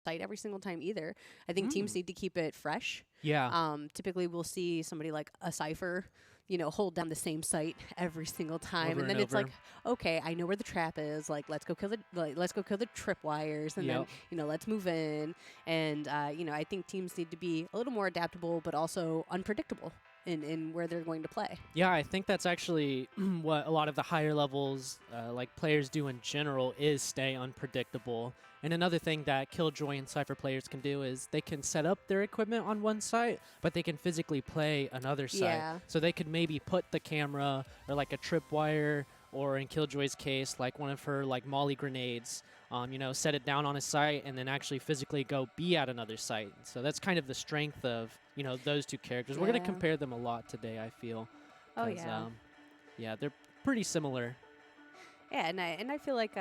site every single time either. I think teams need to keep it fresh. Yeah. Typically, we'll see somebody like a Cypher, hold down the same site every single time, Over and then and it's over. like, okay, I know where the trap is. Like, let's go kill the tripwires, and Yep. then let's move in. And I think teams need to be a little more adaptable, but also unpredictable in where they're going to play. Yeah, I think that's actually what a lot of the higher levels, like players do in general, is stay unpredictable. And another thing that Killjoy and Cypher players can do is they can set up their equipment on one site, but they can physically play another site. Yeah. So they could maybe put the camera or like a tripwire, or in Killjoy's case, like one of her like Molly grenades, set it down on a site and then actually physically go be at another site. So that's kind of the strength of, those two characters. We're going to Yeah. compare them a lot today, I feel. Oh 'cause, yeah. Yeah, they're pretty similar. Yeah, and I feel like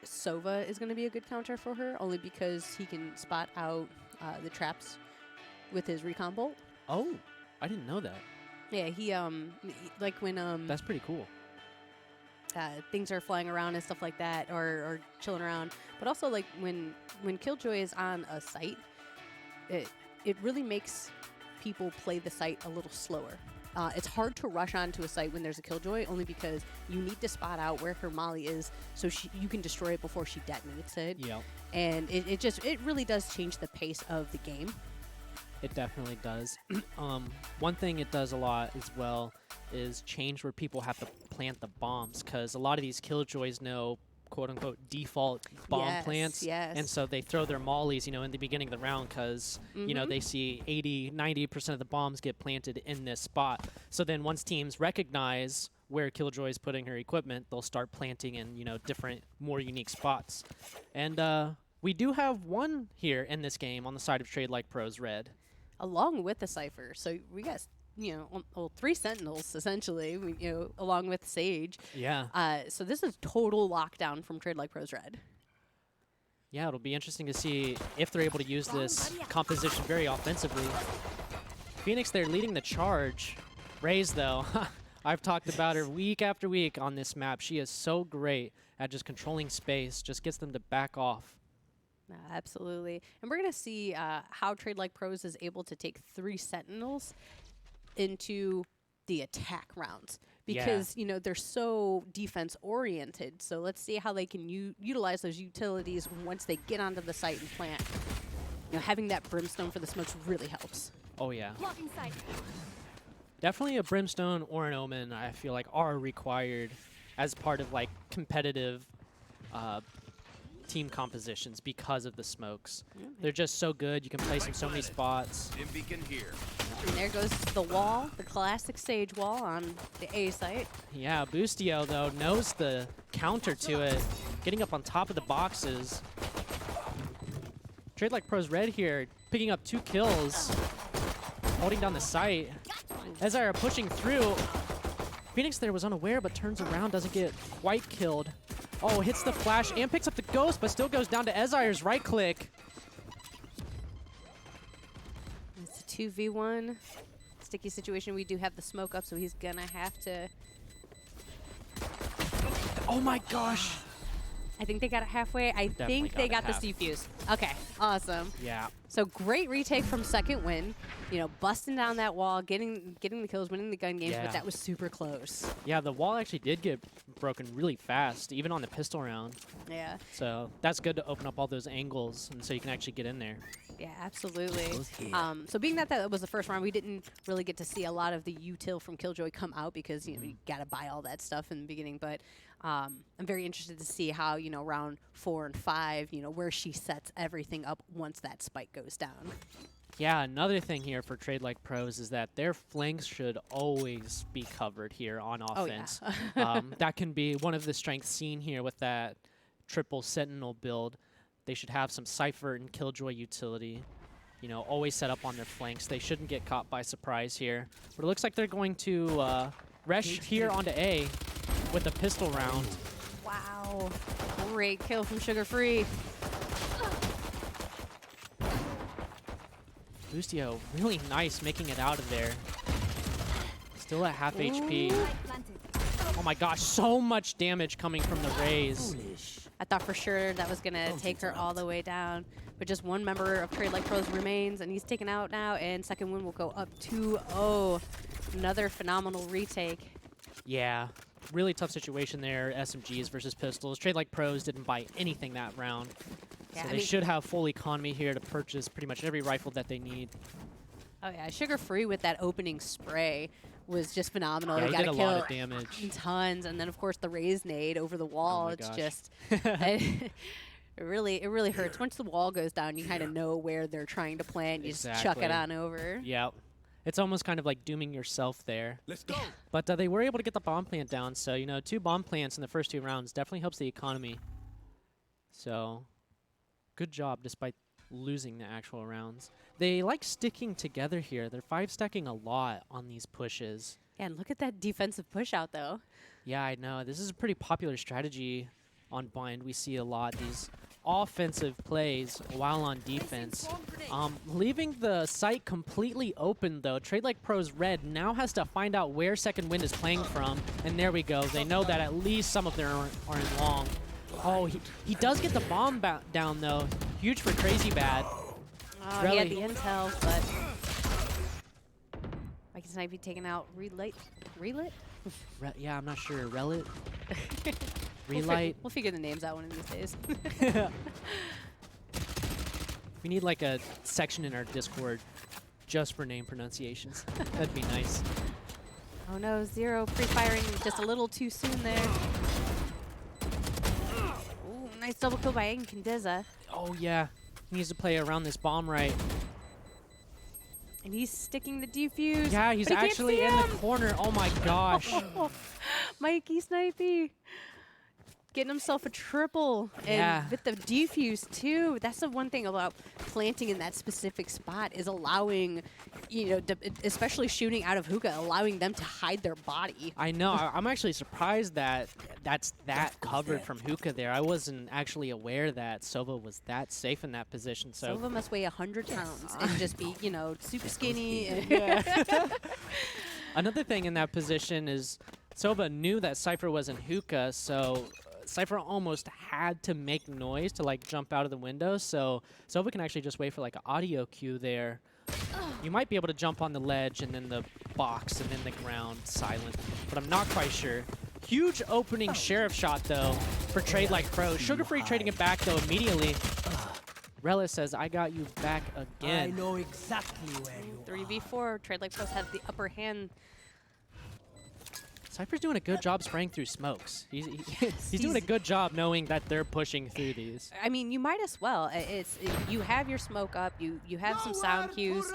Sova is going to be a good counter for her, only because he can spot out the traps with his recon bolt. Oh, I didn't know that. Yeah, he like when That's pretty cool. things are flying around and stuff like that, or chilling around, but also like when Killjoy is on a site, it really makes people play the site a little slower. It's hard to rush onto a site when there's a Killjoy, only because you need to spot out where her Molly is so you can destroy it before she detonates it. Yeah, And it really does change the pace of the game. it definitely does. One thing it does a lot as well is change where people have to plant the bombs, because a lot of these Killjoys know quote-unquote default bomb plants, Yes. and so they throw their mollies, in the beginning of the round, because they see 80-90% of the bombs get planted in this spot. So then once teams recognize where Killjoy is putting her equipment, they'll start planting in different, more unique spots. And we do have one here in this game on the side of TradeLikePros Red. Along with the Cypher. So we got, 3 Sentinels, essentially, along with Sage. Yeah. So this is total lockdown from TradeLikePros Red. Yeah, it'll be interesting to see if they're able to use this composition very offensively. Phoenix, they're leading the charge. Raze, though, I've talked about her week after week on this map. She is so great at just controlling space, just gets them to back off. Absolutely. And we're going to see how TradeLikePros is able to take 3 Sentinels into the attack rounds. Because, they're so defense-oriented. So let's see how they can utilize those utilities once they get onto the site and plant. Having that Brimstone for the smokes really helps. Oh, yeah. Blocking sight. Definitely a Brimstone or an Omen, I feel like, are required as part of, like, competitive team compositions because of the smokes. They're just so good. You can place them so many spots. Beacon here. And there goes the wall, the classic Sage wall on the A site. Yeah, Boostio, though, knows the counter to it, getting up on top of the boxes. TradeLikePros Red here, picking up 2 kills, holding down the site. Ezire pushing through. Phoenix there was unaware, but turns around, doesn't get quite killed. Oh, hits the flash and picks up the ghost, but still goes down to Ezire's right click. It's a 2v1 sticky situation. We do have the smoke up, so he's going to have to... Oh my gosh. I think they got it halfway. I think they got the C-Fuse. Okay, awesome. Yeah. So great retake from second win. Busting down that wall, getting the kills, winning the gun games, but that was super close. Yeah, the wall actually did get broken really fast, even on the pistol round. Yeah. So that's good to open up all those angles, and so you can actually get in there. Yeah, absolutely. So being that was the first round, we didn't really get to see a lot of the util from Killjoy come out because you got to buy all that stuff in the beginning. But I'm very interested to see how round 4 and 5, where she sets everything up once that spike goes down. Yeah, another thing here for TradeLikePros is that their flanks should always be covered here on offense. Oh, yeah. That can be one of the strengths seen here with that triple Sentinel build. They should have some Cypher and Killjoy utility, always set up on their flanks. They shouldn't get caught by surprise here. But it looks like they're going to rush here onto A with a pistol round. Wow. Great kill from Sugar Free. Boostio, really nice making it out of there. Still at half HP. Oh my gosh, so much damage coming from the Raze. Foolish. I thought for sure that was going to take her all the way down. But just one member of TradeLikePros remains, and he's taken out now, and second win will go up 2-0. Another phenomenal retake. Yeah, really tough situation there, SMGs versus pistols. TradeLikePros didn't buy anything that round. Yeah, So they should have full economy here to purchase pretty much every rifle that they need. Oh yeah, Sugar Free with that opening spray was just phenomenal. Yeah, He he got did to a kill lot of damage. tons, and then of course the raised nade over the wall. Oh my It's gosh. just it really hurts. Once the wall goes down, you kind of know where they're trying to plant. You just chuck it Exactly. on over. Yeah. It's almost kind of like dooming yourself there. Let's go. But they were able to get the bomb plant down, so, you know, 2 bomb plants in the first 2 rounds definitely helps the economy. So, good job despite losing the actual rounds. They like sticking together here. They're 5-stacking a lot on these pushes. Yeah, and look at that defensive push out though. Yeah, I know. This is a pretty popular strategy on Bind. We see a lot these offensive plays while on defense. Leaving the site completely open, though. TradeLikePros Red now has to find out where Second Wind is playing from, and there we go. They know that at least some of them are in long. Oh, he does get the bomb down, though. Huge for Crazy Bad. Oh, Really? he had the intel, but Mikey Snipe taking out Relit? Yeah, I'm not sure. Relit? We'll Relight? we'll figure the names out one of these days. We need like a section in our Discord just for name pronunciations. That'd be nice. Oh no, Zero pre-firing just a little too soon there. Ooh, nice double kill by Incandesza. Oh, yeah. He needs to play around this bomb right. And he's sticking the defuse. Yeah, he's but he can't actually see in him. the corner. Oh, my gosh. Mikey Snipey getting himself a triple. And Yeah. with the defuse, too. That's the one thing about planting in that specific spot is allowing, you know, especially shooting out of hookah, allowing them to hide their body. I know. I'm actually surprised that that's that covered from hookah there. I wasn't actually aware that Sova was that safe in that position. So Some of them must weigh 100 pounds and just be, you know, super skinny. Another thing in that position is Sova knew that Cypher was in hookah, so Cypher almost had to make noise to like jump out of the window. So Sova can actually just wait for like an audio cue there. You might be able to jump on the ledge and then the box and then the ground silent, but I'm not quite sure. Huge opening sheriff shot though for TradeLikePros. Sugar Free trading it back though immediately. Rella says, I got you back again. I know exactly where you 3v4, TradeLikePros had the upper hand. Cypher's doing a good job spraying through smokes. He's doing a good job knowing that they're pushing through these. I mean, you might as well. You have your smoke up. You have some sound cues.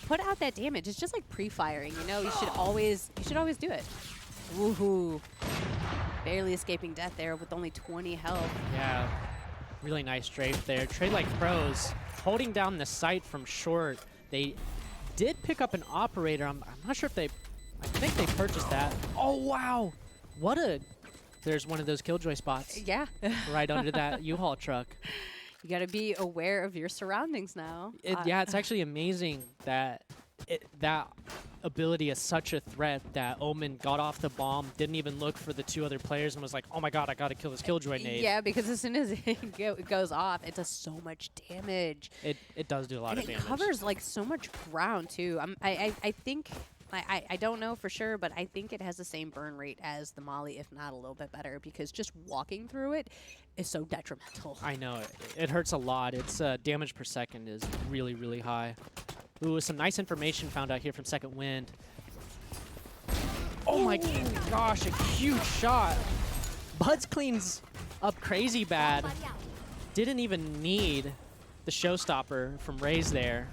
Put out that damage. It's just like pre-firing. You know, you should always do it. Woohoo! Barely escaping death there with only 20 health. Yeah, really nice strafe there. TradeLikePros holding down the site from short. They did pick up an operator. I'm not sure if they. I think they purchased that. Oh wow! What a. There's one of those Killjoy spots. Yeah. Right under that U-Haul truck. You got to be aware of your surroundings now. Yeah, it's actually amazing that that ability is such a threat that Omen got off the bomb, didn't even look for the 2 other players, and was like, oh my god, I gotta kill this Killjoy nade. Yeah, because as soon as it goes off, it does so much damage. It does do a lot And of damage. it covers like so much ground too. I think. I don't know for sure, but I think it has the same burn rate as the Molly, if not a little bit better, because just walking through it is so detrimental. I know, it hurts a lot. Its damage per second is really, really high. Ooh, some nice information found out here from Second Wind. Oh my gosh, a huge shot. Buds cleans up Crazy Bad. Didn't even need the showstopper from Raze there.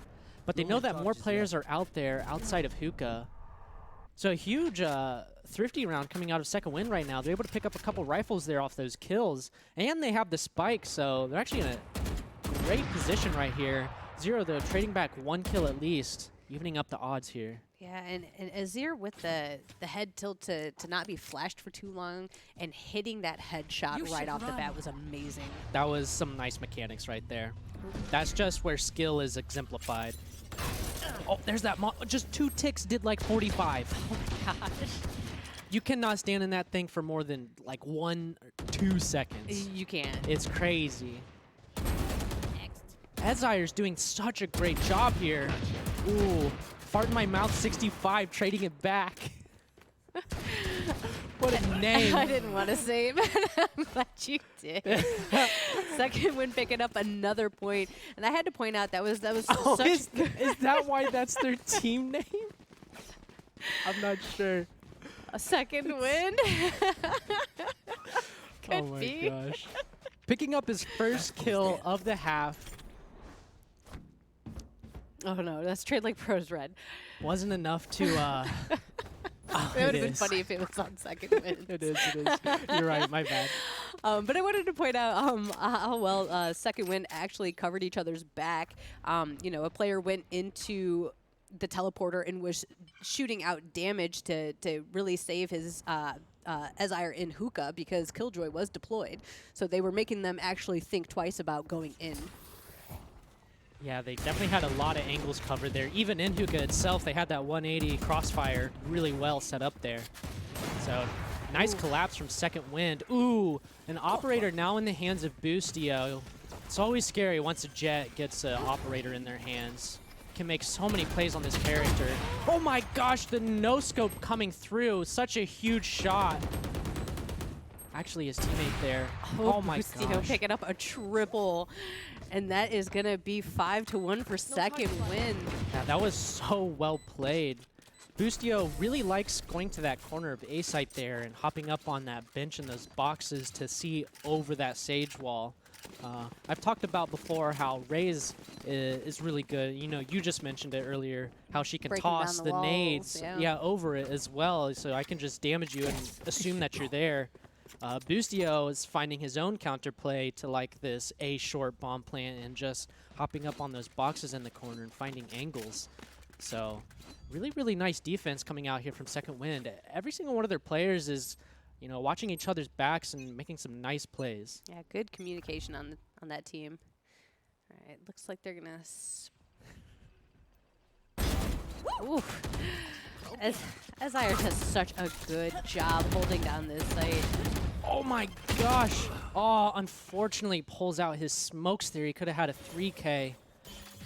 But they know that more players are out there outside of hookah. So a huge thrifty round coming out of Second Wind right now. They're able to pick up a couple rifles there off those kills. And they have the spike, so they're actually in a great position right here. Zero, though, trading back 1 kill at least, evening up the odds here. Yeah, and Azir with the head tilt to not be flashed for too long and hitting that headshot right off the bat was amazing. That was some nice mechanics right there. That's just where skill is exemplified. Oh, there's that. Just 2 ticks did like 45. Oh my gosh. You cannot stand in that thing for more than like 1 or 2 seconds. You can't. It's crazy. Next. Ezire's doing such a great job here. Ooh, fart in my mouth 65, trading it back. What a name. I didn't want to say it, but you did. Second win picking up another point. And I had to point out that was Oh, such is that why that's their team name? I'm not sure. a second win. Could Oh my be. gosh. Picking up his first kill of the half. Oh no, that's TradeLikePros red. Wasn't enough to oh, It would it have been is. funny if it was on second win. It is. You're right, my bad. But I wanted to point out how well second win actually covered each other's back. You know, a player went into the teleporter and was shooting out damage to really save his Ezire in hookah because Killjoy was deployed. So they were making them actually think twice about going in. Yeah, they definitely had a lot of angles covered there. Even in hookah itself, they had that 180 crossfire really well set up there. So nice collapse from second wind. Ooh, an operator now in the hands of Boostio. It's always scary once a Jet gets an operator in their hands. Can make so many plays on this character. Oh my gosh, the no-scope coming through. Such a huge shot. Actually, his teammate there. Oh my Boostio gosh. picking up a triple. And that is going to be 5-1 for second win. Yeah, that was so well played. Boostio really likes going to that corner of A site there and hopping up on that bench in those boxes to see over that sage wall. I've talked about before how Raze is really good. You know, you just mentioned it earlier, how she can Breaking toss down the the walls, nades yeah. over it as well, so I can just damage you and assume that you're there. Boostio is finding his own counterplay to like this A short bomb plant and just hopping up on those boxes in the corner and finding angles. So really, really nice defense coming out here from Second Wind. Every single one of their players is, you know, watching each other's backs and making some nice plays. Yeah, good communication on that team. All right, looks like they're gonna. Ooh, Ezire does such a good job holding down this site. Oh my gosh! Oh, unfortunately pulls out his smokes there. He could have had a 3K.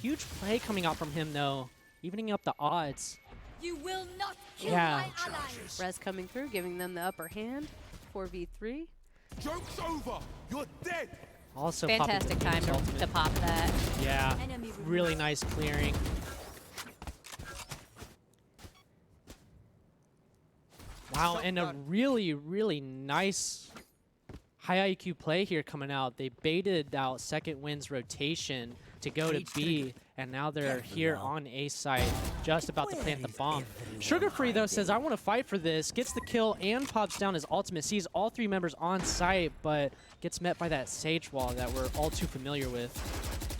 Huge play coming out from him though, evening up the odds. You will not kill Yeah. my allies. Rez coming through, giving them the upper hand. 4v3. Joke's over. You're dead. Also Fantastic popping the time ultimate. to pop that. Yeah, Enemy removed. really nice clearing. Wow, and a really, really nice high IQ play here coming out. They baited out Second Wind's rotation to go to B, and now they're here on A site, just about to plant the bomb. Sugar Free, though, says, I want to fight for this, gets the kill and pops down his ultimate, sees all three members on site, but gets met by that Sage Wall that we're all too familiar with.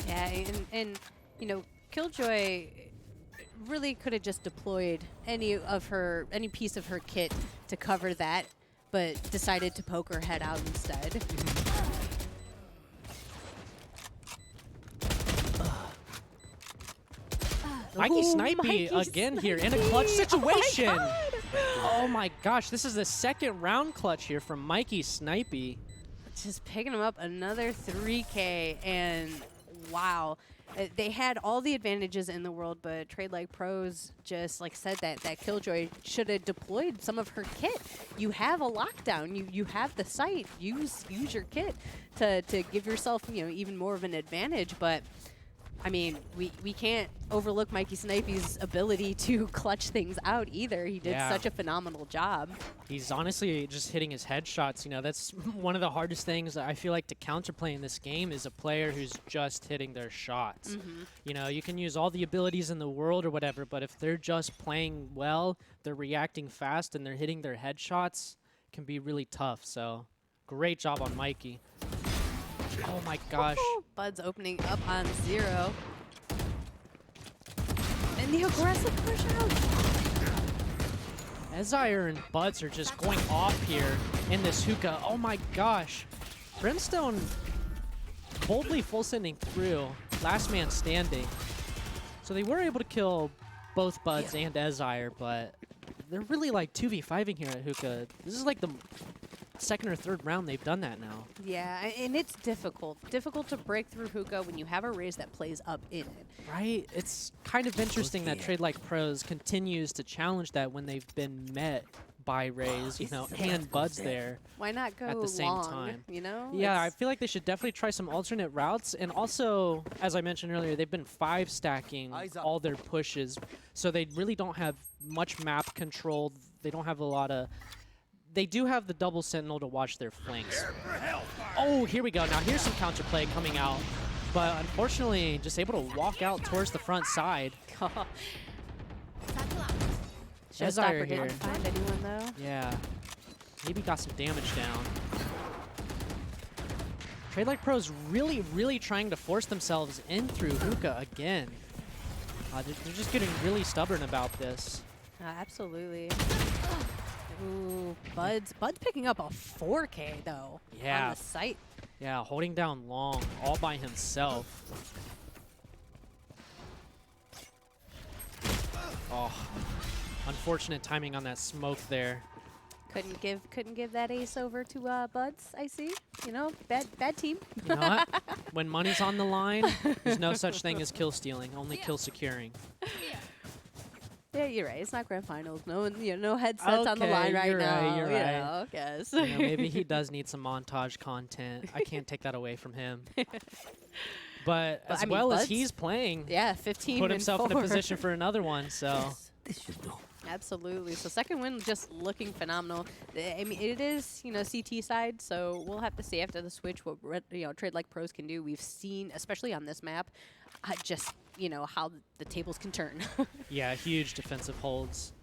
Yeah, and you know, Killjoy really could have just deployed any piece of her kit to cover that, but decided to poke her head out instead. Mikey Ooh, Snipey Mikey again here in a Snipey. clutch Oh my situation. God. Oh my gosh, this is the second round clutch here from Mikey Snipey. Just picking him up another 3K, and wow. They had all the advantages in the world, but TradeLikePros just like said that Killjoy should have deployed some of her kit. You have a lockdown. You have the site. Use your kit to give yourself, you know, even more of an advantage. But I mean, we can't overlook Mikey Snipey's ability to clutch things out either. He did Yeah. such a phenomenal job. He's honestly just hitting his headshots. You know, that's one of the hardest things I feel like to counterplay in this game is a player who's just hitting their shots. You know, you can use all the abilities in the world or whatever, but if they're just playing well, they're reacting fast, and they're hitting their headshots, it can be really tough. So great job on Mikey. Oh my gosh. Bud's opening up on 0. And the aggressive push out. Ezire and Buds are just going off here in this hookah. Oh my gosh. Brimstone boldly full sending through. Last man standing. So they were able to kill both Buds and Ezire, but they're really like 2v5ing here at hookah. This is like the second or third round they've done that now. Yeah, and it's difficult. Difficult to break through hookah when you have a Raze that plays up in it. Right? It's kind of interesting that TradeLikePros continues to challenge that when they've been met by Raze, you know, and Buds there. Why not go at the same long, time. you know? Yeah, I feel like they should definitely try some alternate routes. And also, as I mentioned earlier, they've been 5-stacking all their pushes. So they really don't have much map control. They don't have a lot of... They do have the double sentinel to watch their flanks. Oh, here we go. Now here's some counterplay coming out. But unfortunately, just able to walk out towards the front side. Showstopper here. didn't find anyone, though. Yeah. Maybe got some damage down. TradeLikePros really, really trying to force themselves in through hookah again. They're just getting really stubborn about this. Absolutely. Ooh, Bud's picking up a 4K, though, Yeah. on the site. Yeah, holding down long all by himself. Oh, unfortunate timing on that smoke there. Couldn't give that ace over to Buds. I see. You know, bad team. You know what? When money's on the line, there's no such thing as kill stealing, only kill securing. Yeah, you're right. It's not grand finals. No, no headsets on the line right you're now. Right, you're you right. know, guess. You know, maybe he does need some montage content. I can't take that away from him. But as I mean, well as Buds- he's playing, Yeah, 15 put and himself in a 4. position for another one. So This should do. Absolutely. So second win just looking phenomenal. I mean, it is, you know, CT side, so we'll have to see after the switch what TradeLikePros can do. We've seen, especially on this map, just, you know, how the tables can turn. yeah, huge defensive holds.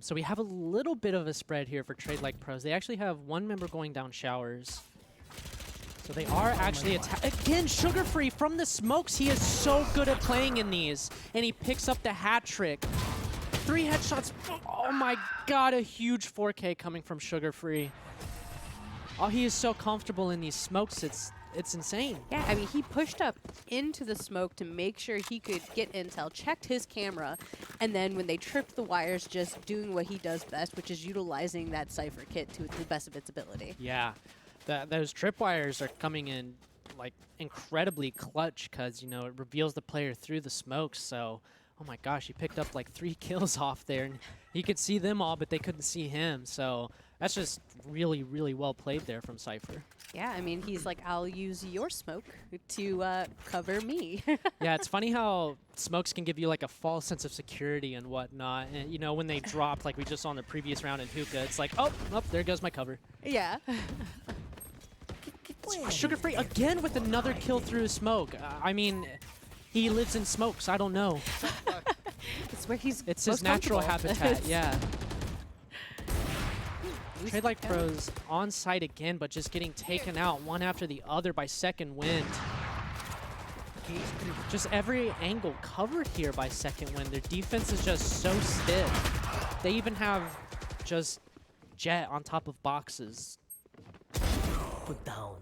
So we have a little bit of a spread here for TradeLikePros. They actually have one member going down showers. So they are actually again, Sugar Free from the smokes. He is so good at playing in these, and he picks up the hat trick. 3 headshots. Oh my god, a huge 4K coming from Sugar Free. Oh, he is so comfortable in these smokes. It's insane. Yeah, I mean, he pushed up into the smoke to make sure he could get intel, checked his camera, and then when they tripped the wires, just doing what he does best, which is utilizing that Cypher kit to the best of its ability. Yeah, those tripwires are coming in like incredibly clutch because, you know, it reveals the player through the smokes. So, oh my gosh, he picked up like 3 kills off there, and he could see them all, but they couldn't see him. So that's just really, really well played there from Cypher. Yeah, I mean, he's like, I'll use your smoke to cover me. Yeah, it's funny how smokes can give you like a false sense of security and whatnot. And, you know, when they dropped, like we just saw in the previous round in hookah, it's like, oh, there goes my cover. Yeah. Sugar Free again with another kill through smoke. I mean, he lives in smokes. I don't know. It's where he's It's most his natural comfortable. habitat, yeah. TradeLikePros on site again, but just getting taken out one after the other by Second Wind. Just every angle covered here by Second Wind. Their defense is just so stiff. They even have just Jet on top of boxes. Put down.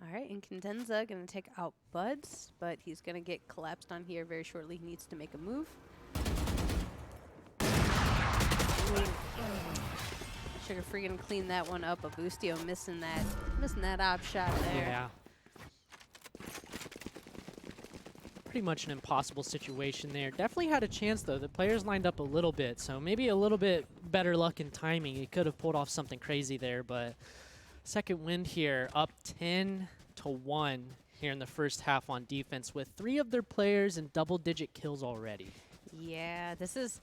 All right, and Condenza going to take out Buds, but he's going to get collapsed on here very shortly. He needs to make a move. Sugar Free going to clean that one up. Abustio missing that op shot there. Yeah. Pretty much an impossible situation there. Definitely had a chance, though. The players lined up a little bit, so maybe a little bit better luck and timing. He could have pulled off something crazy there, but Second Wind here up 10-1 here in the first half on defense with 3 of their players in double-digit kills already. Yeah, this is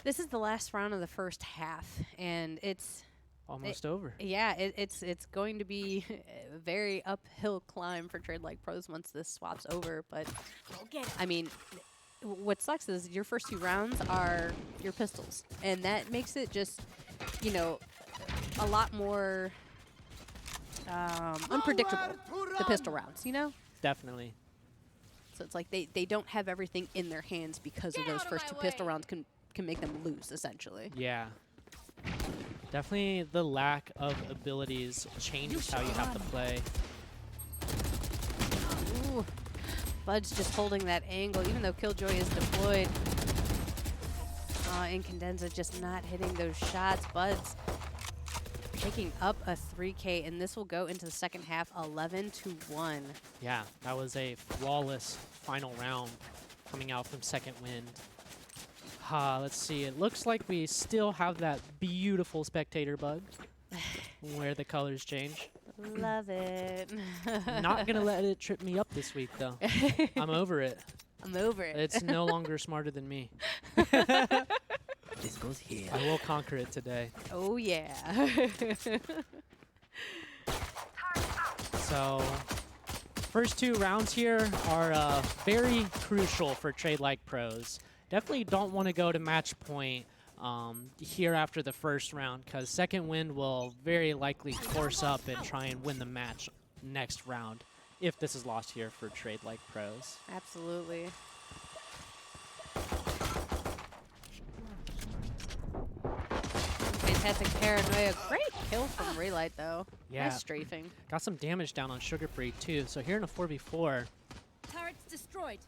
the last round of the first half, and it's Almost over. Yeah, it's going to be a very uphill climb for TradeLikePros once this swap's over. But I mean, what sucks is your first 2 rounds are your pistols, and that makes it just, you know, a lot more unpredictable. The pistol rounds, you know. Definitely. So it's like they don't have everything in their hands because of those first 2 pistol rounds can make them lose essentially. Yeah. Definitely the lack of abilities changes how you have to play. Ooh. Bud's just holding that angle, even though Killjoy is deployed. And Condenza just not hitting those shots. Bud's taking up a 3K, and this will go into the second half 11-1. Yeah, that was a flawless final round coming out from Second Wind. Let's see. It looks like we still have that beautiful spectator bug where the colors change. Love it. Not going to let it trip me up this week, though. I'm over it. I'm over it. It's no longer smarter than me. This goes here. I will conquer it today. Oh, yeah. So, first 2 rounds here are very crucial for TradeLikePros. Definitely don't want to go to match point here after the first round, because Second Wind will very likely force up and try and win the match next round if this is lost here for TradeLikePros. Absolutely. Fantastic paranoia. Great kill from Relight, though. Yeah. Nice strafing. Got some damage down on Sugar Free, too. So here in a 4v4, Turrets destroyed.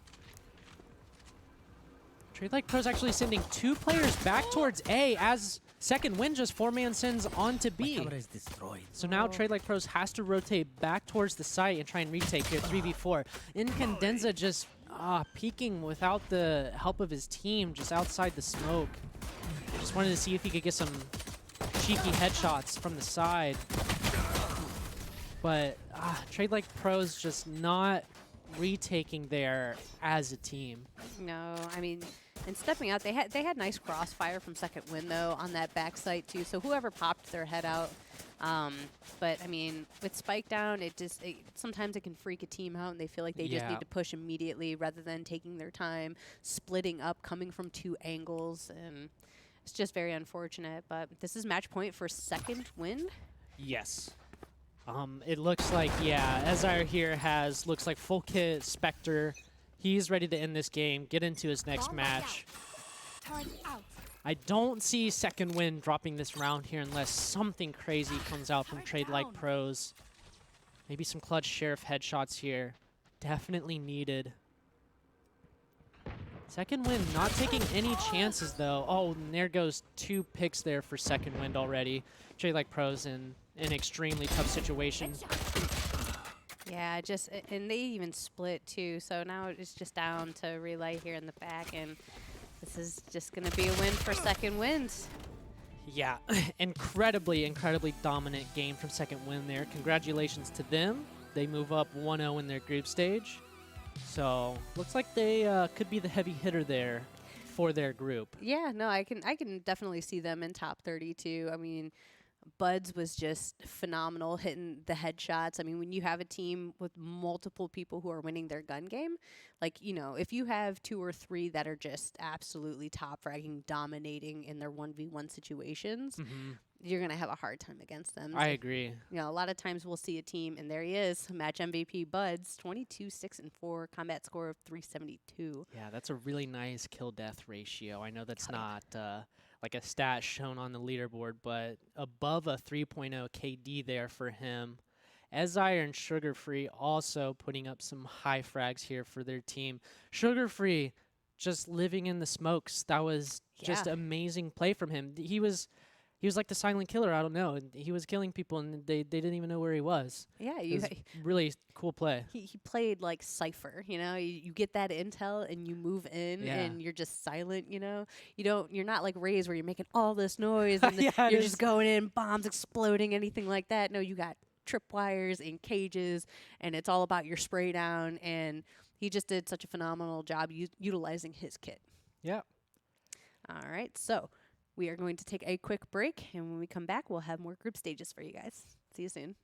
TradeLikePros actually sending 2 players back towards A as Second Wind just 4-man sends on to My B. camera is destroyed. So now TradeLikePros has to rotate back towards the site and try and retake here 3v4. Incandenza just peeking without the help of his team, just outside the smoke. Just wanted to see if he could get some cheeky headshots from the side. But TradeLikePros just not retaking there as a team. No, I mean, and stepping out, they had nice crossfire from Second Wind, though, on that back site, too. So whoever popped their head out. But, I mean, with Spike down, sometimes it can freak a team out, and they feel like they just need to push immediately rather than taking their time, splitting up, coming from 2 angles, and it's just very unfortunate. But this is match point for Second Wind. Yes. It looks like, Ezire here looks like full kit Spectre. He's ready to end this game, get into his next match. Turret out. I don't see Second Wind dropping this round here unless something crazy comes out from TradeLikePros. Maybe some clutch Sheriff headshots here. Definitely needed. Second Wind not taking any chances, though. Oh, and there goes 2 picks there for Second Wind already. TradeLikePros in an extremely tough situation. Yeah, and they even split, too. So now it's just down to Relay here in the back, and this is just going to be a win for Second Wind. Yeah, incredibly dominant game from Second Wind there. Congratulations to them. They move up 1-0 in their group stage. So looks like they could be the heavy hitter there for their group. Yeah, no, I can definitely see them in top 32. I mean, Buds was just phenomenal hitting the headshots. I mean, when you have a team with multiple people who are winning their gun game, like, you know, if you have 2 or 3 that are just absolutely top fragging, dominating in their 1v1 situations, you're going to have a hard time against them. I agree. You know, a lot of times we'll see a team, and there he is, match MVP Buds, 22-6-4, combat score of 372. Yeah, that's a really nice kill-death ratio. I know that's not like a stat shown on the leaderboard, but above a 3.0 KD there for him. Ezire and Sugar Free also putting up some high frags here for their team. Sugar Free just living in the smokes. That was just amazing play from him. He was like the silent killer. I don't know. He was killing people, and they didn't even know where he was. Yeah, it was really cool play. He played like Cypher. You know, you get that intel and you move in, and you're just silent. You know, you're not like Raze where you're making all this noise and you're just going in, bombs exploding, anything like that. No, you got tripwires and cages, and it's all about your spray down. And he just did such a phenomenal job utilizing his kit. Yeah. All right, so we are going to take a quick break, and when we come back, we'll have more group stages for you guys. See you soon.